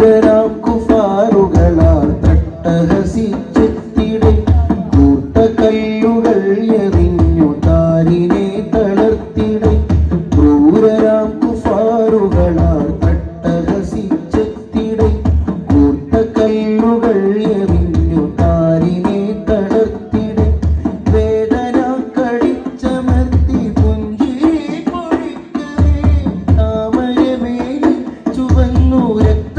ക്രൂരരാം കുഫാറുകളാൽ തട്ടഹസിച്ചെത്തിടെ കൂട്ടക്കല്ലുകൾ എറിഞ്ഞു താരിനെ തളർത്തിടെ. ക്രൂരരാം കുഫാറുകളാൽ തട്ടഹസിച്ചെത്തിടെ കൂട്ടക്കല്ലുകൾ എറിഞ്ഞു താരിനെ തളർത്തിടെ. വേദന കടിച്ചമർത്തി പുഞ്ചിരി പൊഴിക്കവേ താമരമേനി ചുവന്നു രക്ത